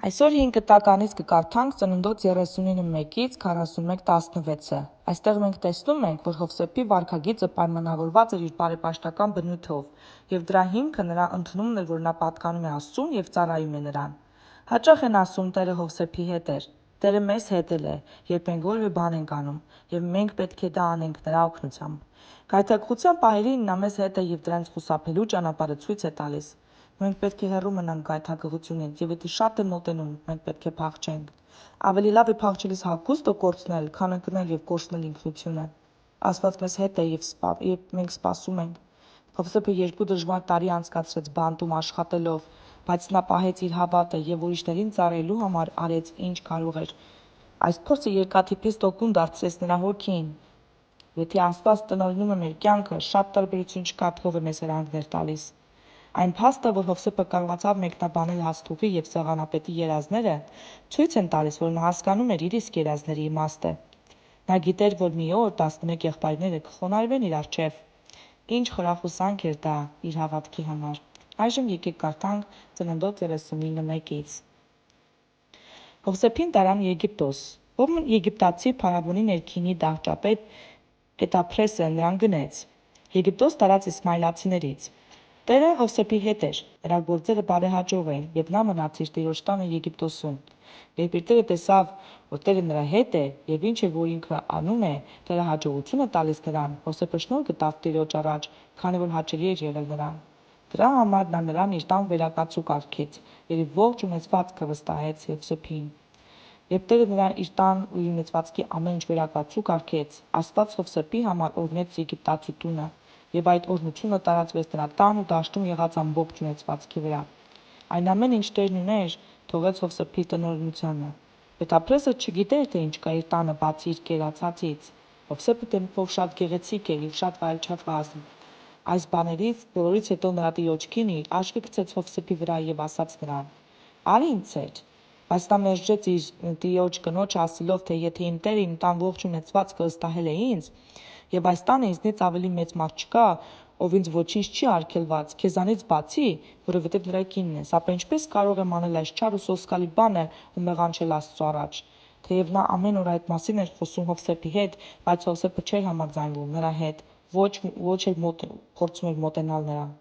Այսօր 5 տականից կկարդանք ծննդոց 39-ից 41-16-ը։ Այստեղ մենք տեսնում ենք, որ Հովսեփի վարքագիծը պայմանավորված էր իր բարեպաշտական բնույթով, և դրա հիմքը նրա ընդունումն էր, որ նա պատկանում է Աստծուն և ծառայում է նրան։ Հաճախ են ասում Տերը Հովսեփի հետ էր։ Տերը մեզ հետ էլ է, երբ մենք որևէ բան ենք անում, և մենք պետք է դա անենք նրա օգնությամբ։ Գայթակղության պահերին նա մեզ հետ է և դրանից խուսափելու ճանապարհը ցույց է տալիս։ Մենք պետք է հեռու մնանք գայթակղությունից, և եթե շատ է մոտենում, մենք պետք է փախչենք։ Ավելի լավ է փախչելիս հագուստը կորցնել, քան ընկնել և կորցնել ինքնությունը։ Աստված մեզ հետ է և մենք սպասում ենք։ Հովսեփը 2 դժվար տարի անցկացրեց բանտում աշխատելով, բայց նա պահեց իր հավատը և ուրիշներին ծառայելու համար արեց ինչ կարող էր։ Այս փորձը երկաթի պես տոկուն դարձրեց նրա հոգին։ Եթե Աստված տնօրինում է մեր կյանքը, շատ տարբերություն չկա, ով է մեզ հրահանգներ տալիս։ Այն փաստը, որ Հովսեփը կարողացավ մեկնաբանել Հասթուղի և Սեղանապետի երազները, ցույց են տալիս, որ նա հասկանում էր իր իսկ երազների իմաստը։ Նա գիտեր, որ մի օր 11 եղբայրները կխոնարհվեն իր առջև։ Ինչ խորախուսանք էր դա իր հավատքի համար։ Այժմ եկեք կարդանք Ծննդոց 39-1-ից։ Հովսեփին տարան Եգիպտոս, ով եգիպտացի փարավոնի ներքինի դահճապետ Պետափրեսը նրան գնեց։ Եգիպտոս տարած իսմայելացիներից։ Տերը Հովսեփի հետ էր, նրա գործերը բարեհաջող էին, և նա մնաց իր տիրոջ տանը Եգիպտոսում։ Երբ իր տերը տեսավ, որ Տերը նրա հետ է, և ինչ է, որ ինքը անում է, Տերը հաջողություն է տալիս նրան, Հովսեփը շնորհ գտավ տիրոջ առաջ, քանի որ հաճելի էր եղել նրան։ Դրա համար նա նրան իր տան վերակացու կարգեց, և իր ողջ ունեցվածքը վստահեց Հովսեփին։ Երբ Տերը նրան իր տան ու իր ունեցվածքի ամեն ինչ վերակացու կարգեց, Աստված Հովսեփի համար օրհնեց Եգիպտացու տունը, և այդ օրհնությունը տարածվեց նրա տան ու դաշտում եղած ամբողջ ունեցվածքի վրա։ Այն ամեն ինչ Տերն ուներ, թողեց Հովսեփի տնօրինությանը։ Պետափրեսը չգիտեր, թե ինչ կա իր տանը բացի իր կերացածից։ Հովսեփը դեմքով շատ գեղեցիկ էր և շատ վայելչափազն։ Այս բաներից բոլորից հետո նրա տիրոջ կինը իր աչքը գցեց Հովսեփի վրա և ասաց նրան. «Արի ինձ հետ»։ Բայց նա մերժեց իր տիրոջ կնոջը ասելով, թե եթե իմ տերը իմ տան ողջ ունեցվածքը վստահել է ինձ, և այս տանը ինձնից ավելի մեծ մարդ չկա, ով ինձ ոչինչ չի արգելված, քեզանից բացի, որովհետև նրա կինն ես, ապա ինչպես կարող եմ անել այս չար ու սոսկալի բանը ու մեղանչել Աստծու առաջ։ Թեև նա ամեն օր այդ մասին էր խոսում Հովսեփի հետ, բայց Հովսեփը չէր համաձայնվում նրա հետ, ոչ էլ փորձում էր մոտենալ նրան։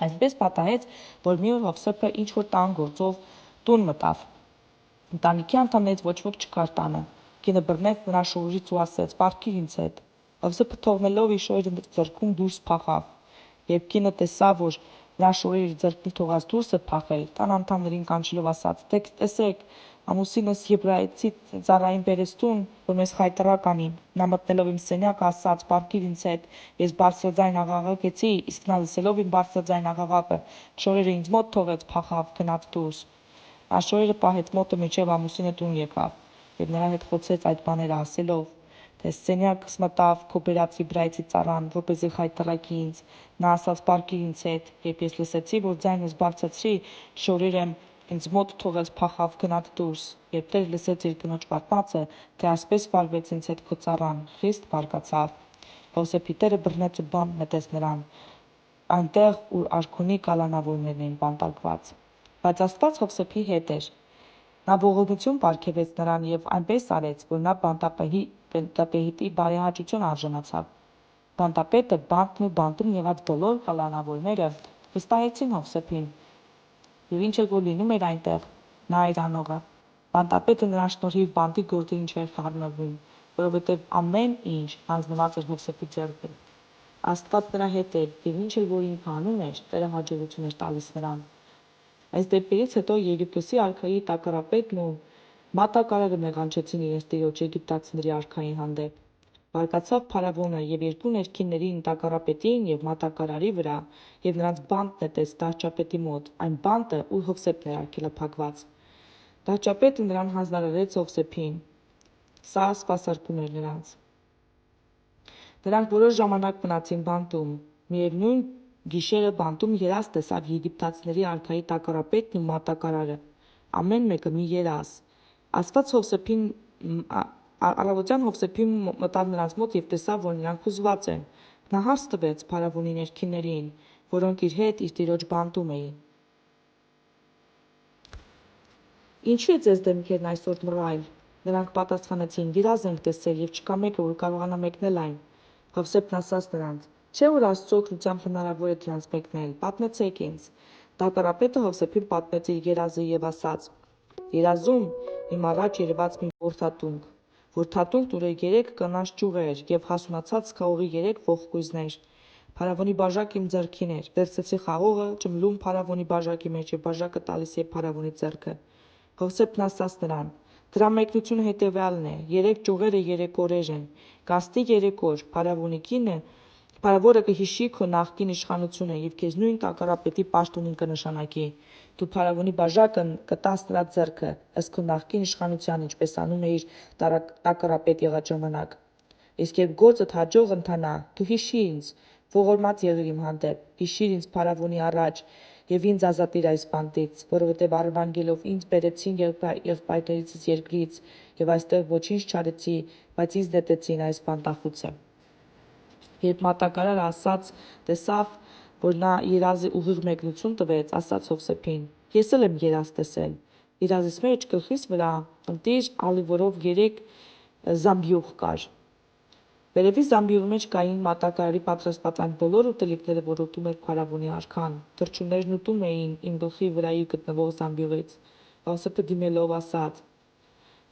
Այսպես պատահեց, որ մի օր Հովսեփը ինչ-որ տան գործով տուն մտավ։ Ընտանիքի անդամներից ոչ ոք չկար տանը։ Կինը բռնեց նրա շորերից ու ասեց. «Պառկիր ինձ հետ»։ Հովսեփը թողնելով իր շորերը ձեռքում դուրս փախավ։ Երբ կինը տեսավ, որ նրա շորերը իր ձեռքից թողած դուրս է փախել, տան անդամներին կանչելով ասաց. «Տեսեք, ամուսինս Եբրայեցի ծառային բերեց տուն, որ մեզ խայտառակ անի։ Նա մտնելով իմ սենյակը ասաց. «Պառկիր ինձ հետ»։ Ես բարձրաձայն աղաղակեցի, իսկ նա լսելով իմ բարձրաձայն աղաղակը, շորերը ինձ մոտ թողեց, փախավ, գնաց դուրս»։ Նա շորերը պահեց մոտը, մինչև ամուսինը տուն եկավ, և նրա հետ խոցեց այդ բաները, ասելով, թե «Սենյակս մտավ քո բերած Եբրայեցի ծառան, որպեսզի խայտառակի ինձ»։ Նա ասաց. «Պառկիր ինձ հետ»։ Երբ ես լսեցի, որ ձայնս բարձրացրի, շորերը ինձ մոտ թողեց, փախավ, գնաց դուրս։ Երբ Տերը լսեց իր կնոջ պատմածը, թե այսպես վարվեց ինձ հետ քո ծառան, խիստ բարկացավ։ Հովսեփի տերը բռնեց ու բանտ նետեց նրան այնտեղ, ուր արքունի կալանավորներն էին բանտարկված։ Բայց Աստված Հովսեփի հետ էր։ Նա ողորմություն պարգևեց նրան և այնպես արեց, որ նա բանտապեհիտի բարեհաճության արժանացավ։ Բանտապետը բանտն ու բանտում եղած բոլոր կալանավորները վստահեցին Հովսեփին, և ինչ էլ որ լինում էր այնտեղ, նա էր անողը։ Բանտապետը նրա շնորհիվ բանտի գործերին չէր խառնվում, որովհետև ամեն ինչ հանձնված էր Հովսեփի ձեռքին։ Աստված նրա հետ էր, և ինչ էլ որ ինքը անում էր, Տերը հաջողություն էր տալիս նրան։ Այս դեպքերից հետո Եգիպտոսի արքայի տակառապետն ու մատակարարը մեղանչեցին իրենց տիրոջ եգիպտացիների արքայի հանդեպ։ Բարկացավ փարավոնը և երկու ներքիններին, տակառապետին և մատակարարի վրա, և նրանց բանտ նետեց դահճապետի մոտ, այն բանտը, ուր Հովսեփն էր արգելափակված։ Դահճապետը նրան հանձնարարեց Հովսեփին։ Սա սպասարկում էր նրանց։ Նրանք որոշ ժամանակ մնացին բանտում։ Միևնույն գիշերը բանտում երազ տեսավ եգիպտացիների արքայի տակառապետն ու մատակարարը, ամեն մեկը մի երազ։ Առավոտյան Հովսեփին մտավ նրանց մոտ և տեսավ, որ նրանք հուզված են։ Նա հարց տվեց փարավոնի ներքիններին, որոնք իր հետ իր տիրոջ բանտում էին. Ինչու է ձեզ դեմքերն այսօր մռայլ։ Նրանք պատասխանեցին. երազ ենք տեսել և չկա մեկը, որ կարողանա մեկնել այն։ Հովսեփն ասաց նրանց. չէ՞ որ Աստծո օգնությամբ հնարավոր է դրանց մեկնել, պատմեցեք ինձ։ Դատարապետը Հովսեփին պատմեց իր երազը և ասաց. երազում իմ առաջ երևաց մի որդատունկ։ Որդատունկն ուներ 3 կանաչ ճյուղեր և հասունացած խաղողի 3 ողկույզներ։ Փարավոնի բաժակը իմ ձեռքին էր, վերցրեցի խաղողը, ճմլում փարավոնի բաժակի մեջ և բաժակը տալիս էի փարավոնի ձեռքը։ Հովսեփն ասաց նրան. դրա մեկնությունը հետևյալն է. 3 ճյուղերը 3 օրեր են, կանցնի 3 օր, փարավորը կհիշի քո նախկին իշխանությունը և քեզ նույն տակառապետի պաշտոնին կնշանակի։ Դու փարավոնի բաժակը կտաս նրա ձեռքը, ըստ քո նախկին իշխանության, ինչպես անում էիր տակառապետ եղած ժամանակ։ Իսկ երբ գործդ հաջող ընթանա, դու հիշիր ինձ, ողորմած եղիր իմ հանդեպ, հիշիր ինձ փարավոնի առաջ և ինձ ազատիր այս բանտից, որովհետև առևանգելով ինձ բերեցին եղբայրներիցս երկրից և այստեղ ոչինչ չարեցի, բայց ինձ նետեցին այս բանտախուցը։ Երբ մատակարարը տեսավ, որ նա երազի ուղիղ մեկնություն տվեց, ասաց Հովսեփին. ես էլ եմ երազ տեսել։ Երազիս մեջ գլխիս վրա ընտիր ալիվորով 3 զամբյուղ կար։ Վերևի զամբյուղի մեջ կային մատակարարի պատրաստած այն բոլոր ուտելիքները, որ ուտում էր փարավոնի արքան։ Թռչուններն ուտում էին իմ գլխի վրայի գտնվող զամբյուղից։ Հովսեփը դիմելով ասաց.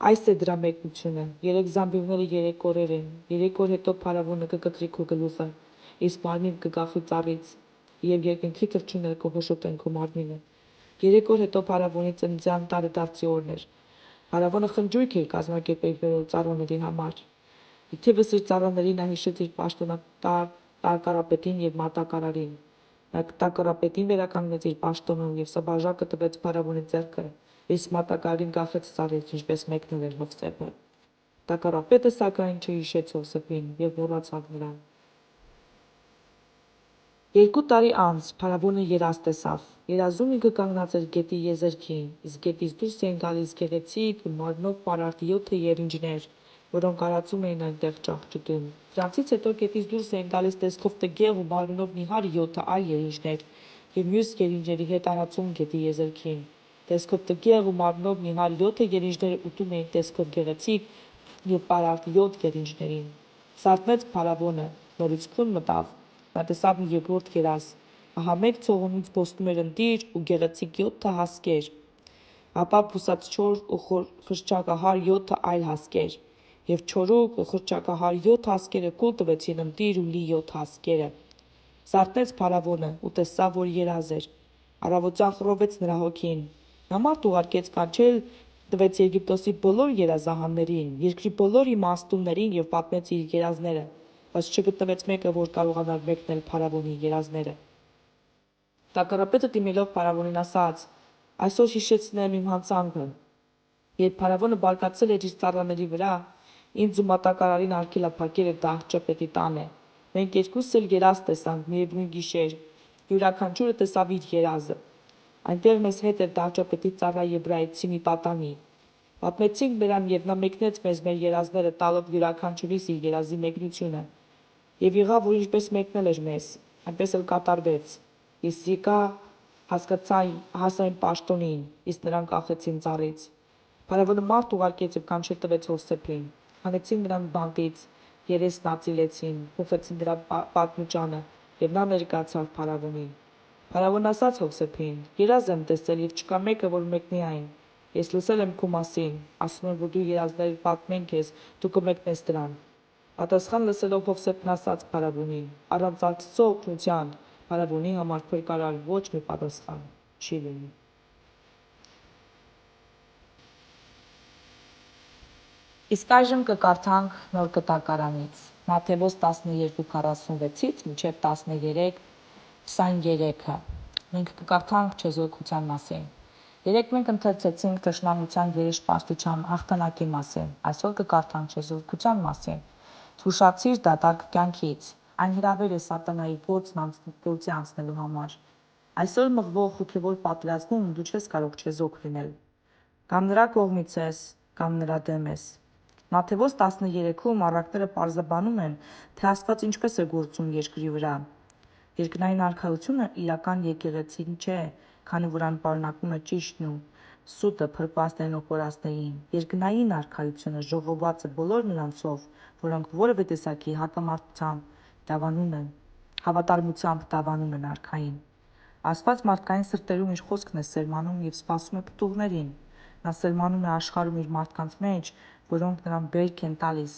այս է դրա մեկնությունը, 3 զամբյուղները 3 օրեր են, 3 օր հետո փարավոնը կկտրի քո գլուխը, իսկ մարմին կգա խի ծառից, և երկնքի թռչունները կհոշոտեն քո մարմինը։ 3 օր հետո փարավոնի ծննդյան տարեդարձի օրն էր։ Փարավոնը խնջույք էր կազմակերպել իր ծառաների համար։ Թիվս իր ծառաների նա հիշեց իր պաշտոնատար տակառապետին և մատակարարին։ Նա տակառապետին վերականգնեց իր պաշտոնում և սա բաժակը տվեց փարավոնի ձեռքը, իսկ մատակարարին կախեց ծառից, ինչպես մեկնել էր Հովսեփը։ Տակառապետը սակայն չհիշեց Հովսեփին և մոռացավ նրան։ 2 տարի անց փարավոնը երազ տեսավ։ Երազում ինքը կանգնած էր գետի եզերքին, իսկ գետից դուրս էին գալիս գեղեցիկ ու մարմնով պարարտ 7 երինջներ, որոնք արածում էին այնտեղ ճահճուտում։ Դրանցից հետո գետից դուրս էին գալիս տեսքով տգեղ ու մարմնով նիհար 7 այլ երինջներ և մյուս երինջների հետ արածում գետի եզերքին։ Տեսքով տգեղ ու մարմնով նիհար 7 երինջները ուտում էին տեսքով գեղեցիկ և պարարտ 7 երինջներին։ Սարթնեց փարավոնը, նորից քուն մտավ։ Նա տեսավ մի երկրորդ երազ։ Ահա մեկ ցողունից բոսնում էր ընտիր ու գեղեցիկ 7 հասկեր, ապա բուսաչոր ու խրճակահար 7 այլ հասկեր, և չորուկ ու խրճակահար 7 հասկերը կուլ տվեցին ընտիր ու լի 7 հասկերը։ Սարթնեց փարավոնը ու տեսավ, որ երազ էր։ Առավոտյան խռովեց նրա հոգին։ Նա մարդ ուղարկեց կանչել տվեց Եգիպտոսի բոլոր երազահաններին, երկրի բոլոր իմաստուններին և պատմեց իր երազները, բայց չգտնվեց մեկը, որ կարողանար մեկնել փարավոնի երազները։ Տակառապետը դիմելով փարավոնին ասաց. այսօր հիշեցնեմ իմ հանցանքը։ Երբ փարավոնը բարկացել էր իր ծառաների վրա, ինձ ու մատակարարին արգելափակել էր դահճապետի տանը։ Մենք երկուսս էլ երազ տեսանք միևնույն գիշեր։ Յուրաքանչյուրը տեսավ իր երազը։ Այնտեղ մեզ հետ էր դահճապետի ծառա եբրայեցի մի պատանի։ Պատմեցինք նրան և նա մեկնեց մեզ մեր երազները, տալով յուրաքանչյուրիս իր երազի մեկնությունը։ Եվ եղավ, որ ինչպես մեկնել էր մեզ, այնպես էլ կատարվեց։ Ես եկա, հասա իմ պաշտոնին, իսկ նրան կախեցին ծառից։ Փարավոնը մարդ ուղարկեց և կանչել տվեց Հովսեփին։ Հանեցին նրան բանտից, երեսն ածիլեցին, փոխեցին նրա պատմուճանը, և նա ներկայացավ փարավոնին։ Փարավոնն ասաց Հովսեփին. երազ եմ տեսել և չկա մեկը, որ մեկնի այն։ Ես լսել եմ քո մասին, ասում են, որ դու երազներ պատմեն քեզ, դու կմեկնես դրան։ Պատասխան լսելով Հովսեփն ասաց փարավոնին. առանց Աստծո օգնության փարավոնի համար փրկարար ոչ մի պատասխան չի լինի։ Իսկ այժմ կկարդանք Նոր Կտակարանից Մատթեոս 12:46-ից մինչև 13:23-ը։ Մենք կկարդանք չեզոքության մասին։ Երեկ մենք ընթերցեցինք թշնամության երեսպաշտության հաղթանակի մասին, այսօր կկարդանք չեզոքության մասին։ Զգուշացիր դատարկ կյանքից։ Այն հրավեր է սատանայի գործի անցնելու համար։ Այսօր մղվող հոգևոր պատերազմում դու չես կարող չեզոք լինել։ Կամ նրա կողմից ես, կամ նրա դեմ ես։ Մատթեոս 13-ում առակները պարզաբանում են, թե Աստված ինչպես է գործում երկրի վրա։ Երկնային արքայությունը իրական եկեղեցին չէ, քանի որ այն պարունակում է ճիշտն ու Սուտը փրկվածներին ու կորածներին, երկնային արքայությունը ժողոված է բոլոր նրանցով, որոնք որևէ տեսակի հավատարմությամբ դավանում են արքային։ Աստված մարդկային սրտերում իր խոսքն է սերմանում և սպասում է պտուղներին։ Նա սերմանում է աշխարհում իր մարդկանց մեջ, որոնք նրան բերք են տալիս։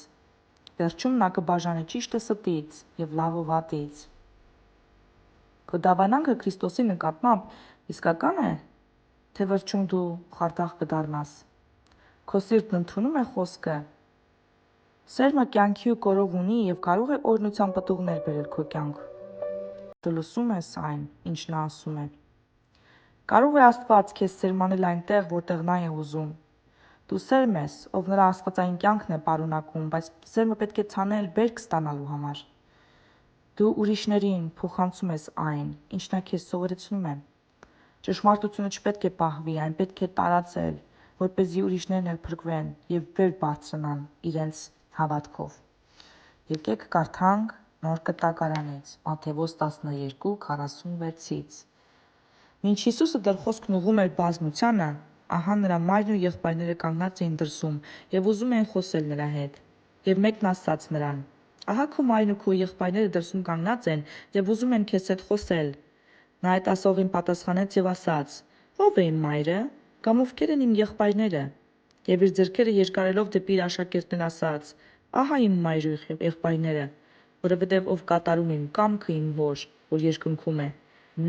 Վերջում նա կբաժանի ճիշտը ստից և լավը վատից։ Քո դավանանքը Քրիստոսի նկատմամբ իսկակա՞ն է, թե վերջում դու խարդախ կդառնաս։ Քո սիրտն ընդունում է խոսքը։ Սերմը կյանքի ու կորող ունի և կարող է օրհնության պտուղներ բերել քո կյանք։ Դու լսում ես այն, ինչ նա ասում է։ Կարող է Աստված քեզ սերմանել այնտեղ, որտեղ նա է ուզում։ Դու սերմ ես, ով նրա աստվածային կյանքն է պարունակում, բայց սերմը պետք է ցանել բերք ստանալու համար։ Դու ուրիշներին փոխանցում ես այն, ինչ նա քեզ սովորեցնում է։ Ճշմարտությունը չպետք է պահվի, այն պետք է տարածել, որպեսզի ուրիշներն էլ փրկվեն և վեր բարձրանան իրենց հավատքով։ Եկեք կարդանք Նոր Կտակարանից, Մատթեոս 12:46-ից։ Մինչ Հիսուսը դեռ խոսքն ուղղում էր բազմությանը, ահա նրա մայրն ու եղբայրները կանգնած էին դրսում և ուզում էին խոսել նրա հետ։ Եվ մեկն ասաց նրան. «Ահա քո մայրն ու քո եղբայրները դրսում կանգնած են և ուզում են քեզ հետ խոսել»։ Նա այդ ասողին պատասխանեց և ասաց. «Ո՞վ է իմ մայրը, կամ ովքեր են իմ եղբայրները»։ Եվ իր ձեռքերը երկարելով դեպի իր աշակերտներն ասաց. «Ահա իմ մայրը ու եղբայրները, որովհետև ով կատարում է իմ կամքը իմ հոր, որ երկնքում է,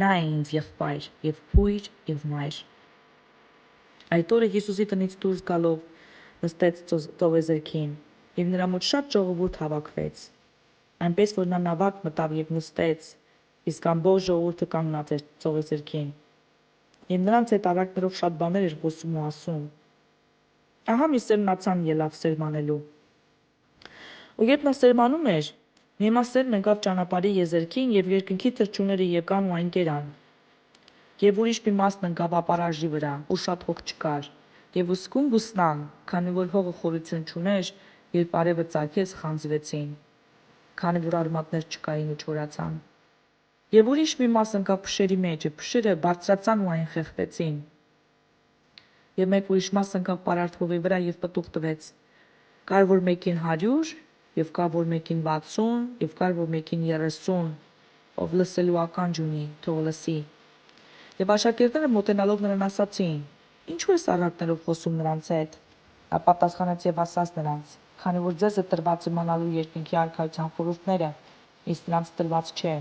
նա է ինձ եղբայր և քույր և մայր»։ Այդ օրը Հիսուսի տնից դուրս գալով նստեց ծովեզերքին, և նրա մոտ շատ ժողովուրդ հավաքվեց, այնպես որ նա նավակ մտավ և նստեց, իսկ ամբողջ ժողովուրդը կանգնած էր ծովեզերքին։ Եվ նրանց հետ առակներով շատ բաներ էր խոսում ու ասում։ Ահա մի սերմնացան ելավ սերմանելու։ Ու երբ նա սերմանում էր, մի սերմ ընկավ ճանապարհի եզերքին, և երկնքի թռչունները եկան ու այն կերան։ Եվ ուրիշ մի մասն ընկավ ապարաժի վրա, ու շատ հող չկար, և ուսկում բուսնան, քանի որ հողը խորություն չուներ, երբ արևը ծագեց, խանձվեցին, քանի որ արմատներ չկային ու չորացան։ Եվ ուրիշ մի մաս ընկավ փշերի մեջ, և փշերը բարձրացան ու այն խեղդեցին։ Եվ մեկ ուրիշ մաս ընկավ պարարտ հողի վրա և պտուղ տվեց։ Կար որ մեկին 100, և կար որ մեկին 60, և կար որ մեկին 30, ով լսելու ականջ ունի, թող լսի։ Եվ աշակերտները մոտենալով նրան ասացին. «Ինչու ես առակներով խոսում նրանց հետ»։ Նա պատասխանեց և ասաց նրանց. «Քանի որ ձեզ է տրված իմանալու երկնքի արքայության խորհուրդները, իսկ նրանց տրված չէ,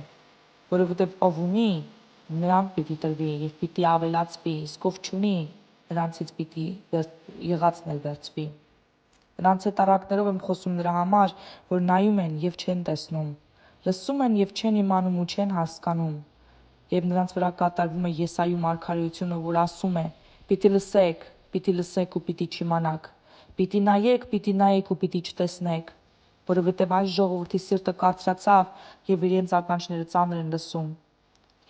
որովհետև ով ունի, նրան պիտի տրվի և պիտի ավելացվի, իսկ ով չունի, նրանցից պիտի եղածն էլ վերցվի»։ Նրանց հետ առակներով եմ խոսում նրա համար, որ նայում են և չեն տեսնում, լսում են և չեն իմանում ու չեն հասկանում։ Եվ նրանց վրա կատարվում է Եսայի մարգարեությունը, որ ասում է. «Պիտի լսեք ու պիտի չիմանաք, պիտի նայեք ու պիտի չտեսնեք, որովհետև այս ժողովրդի սիրտը կարծրացավ և իրենց ականջները ծանր են լսում,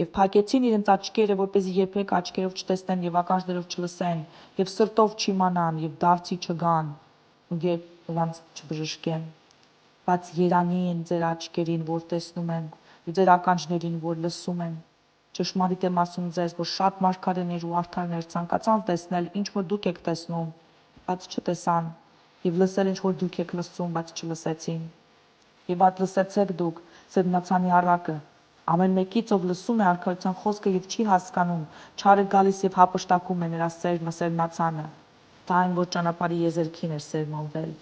և փակեցին իրենց աչքերը, որպեսզի երբեք աչքերով չտեսնեն և ականջներով չլսեն և սրտով չիմանան և դարձի չգան ու երբ նրանց չբժշկեմ։ Բայց երանի են ձեր աչքերին, որ տեսնում են, ու ձեր ականջներին, որ լսում են։ Ճշմարիտ եմ ասում ձեզ, որ շատ մարգարեներ ու արդարներ ցանկացան տեսնել, ինչ որ դուք եք տեսնում, բայց չտեսան, և լսել, ինչ որ դուք եք լսում, բայց չլսեցին։ Եվ այդ լսեցեք դուք սերմնացանի առակը։ Ամեն մեկից, ով լսում է արքայության խոսքը և չի հասկանում, չար է գալիս և հափշտակում է նրա սերմը սերմնացանը։ Դա այն, որ ճանապարհի եզերքին էր սերմանվել։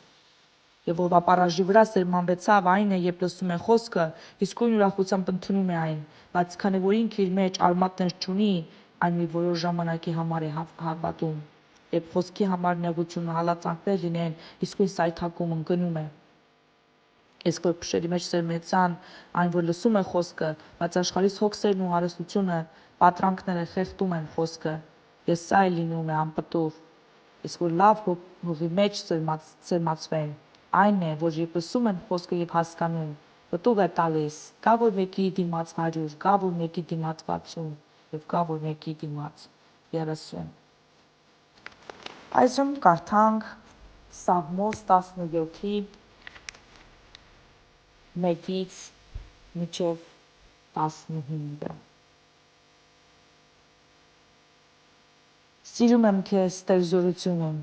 Եվ ով ապարաժի վրա սերմանվեցավ, այն է, երբ լսում է խոսքը, իսկույն ուրախությամբ ընդունում է այն, բայց քանի որ ինքը իր մեջ արմատներ չունի, այն մի որոշ ժամանակի համար է հավատում։ Երբ խոսքի համար նեղությունը հալածանքներ լինեն, իսկույն սայթաքում ընկնում է։ Իսկ որ փշերի մեջ սերմեցան, այն որ լսում է խոսքը, բայց աշխարհիս հոգսերն ու հարստությունը, պատրանքները խեղդում են խոսքը, և սա է լինում է անպտուղ։ Իսկ որ լավ հողի մեջ սերմացվեն, այն է, որ երբ լսում են խոսքը և հասկանում, պտուղ է տալիս, կա որ մեկի դիմաց 100, կա որ մեկի դիմաց 60, և կա որ մեկի դիմաց 30։ Այժմ կարդանք Սաղմոս 17-ի 1-ից մինչև 15-ը։ Սիրում եմ քեզ Տեր զորությունում,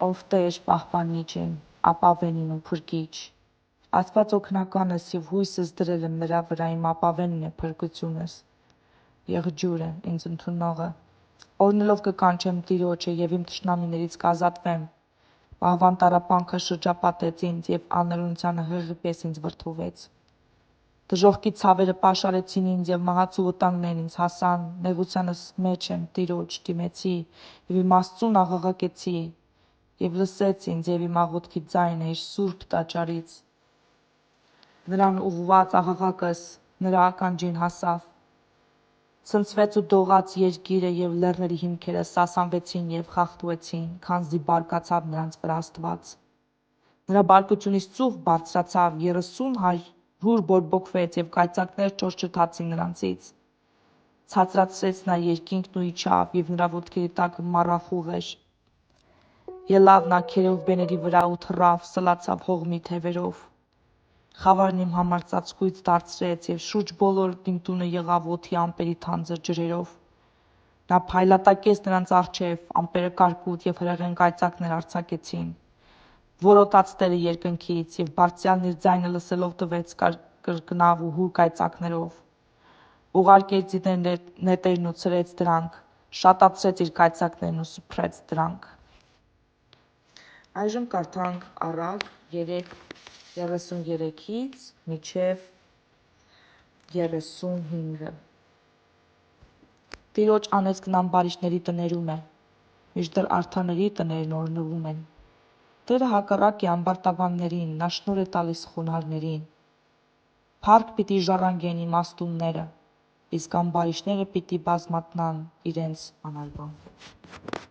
ով Տեր պահպանիչ եմ, ապավենին ու փրկիչ։ Աստված օգնականս և հույսս դրել եմ նրա վրա, իմ ապավենն է փրկությունս, եղջյուրը ինձ ընդունողը։ Օրհնելով կկանչեմ Տիրոջը և իմ թշնամիներից կազատվեմ։ Վահվան տառապանքը շրջապատեց ինձ և անօրենությանը հեղի պես ինձ վրդովեց։ Դժոխքի ցավերը պաշարեցին ինձ և մահացու վտանգներն ինձ հասան, նեղությանս մեջ եմ Տիրոջ դիմեցի և իմ Աստծուն աղաղակեցի, և լսեց ինձ և իմ աղոթքի ձայնը իր սուրբ տաճարից։ Նրան ուղղված աղաղակս նրա ականջին հասավ։ Ցնցվեց ու դողաց երկիրը և լեռների հիմքերը սասանվեցին և խախտվեցին, քանզի բարկացավ նրանց վրա Աստված։ Նրա բարկությունից ծուխ բարձրացավ, 30 հուր բորբոքվեց և կայծակներ չորջթացին նրանցից։ Ցածրացրեց նա երկինքն ու իջավ, և նրա ոտքերի տակը մառախուղ էր։ Ելավ նա քերովբեների վրա ու թռավ, սլացավ հողմի թևերով։ Խավարն իմ համար ծածկույց դարձրեց, և շուրջ բոլոր իմ տունը եղավ օդի ամպերի թանձր ջրերով։ Նա փայլատակեց նրանց առջև, ամպերը կարկուտ և հրեղեն կայծակներ արձակեցին։ Որոտաց Տերը երկնքից, և Բարձրյալն իր ձայնը լսելով տվեց կրկնավ ու հուր կայծակներով։ Ուղարկեց իր նետերն ու ցրեց դրանք, շատացրեց իր կայծակներն ու սփռեց դրանք։ Այժմ կարդանք Առակ 3:33-ից մինչև 35։ Տիրոջ անեծքն ամբարիշտների տներում է, մինչդեռ արդարների տներն օրհնվում են։ Տերը հակառակ է ամբարտավաններին, նա շնորհ է տալիս խոնարհներին։ Փառք պիտի ժառանգեն իմաստունները, իսկ ամբարիշտները պիտի բազմատնան իրենց անարգանքով։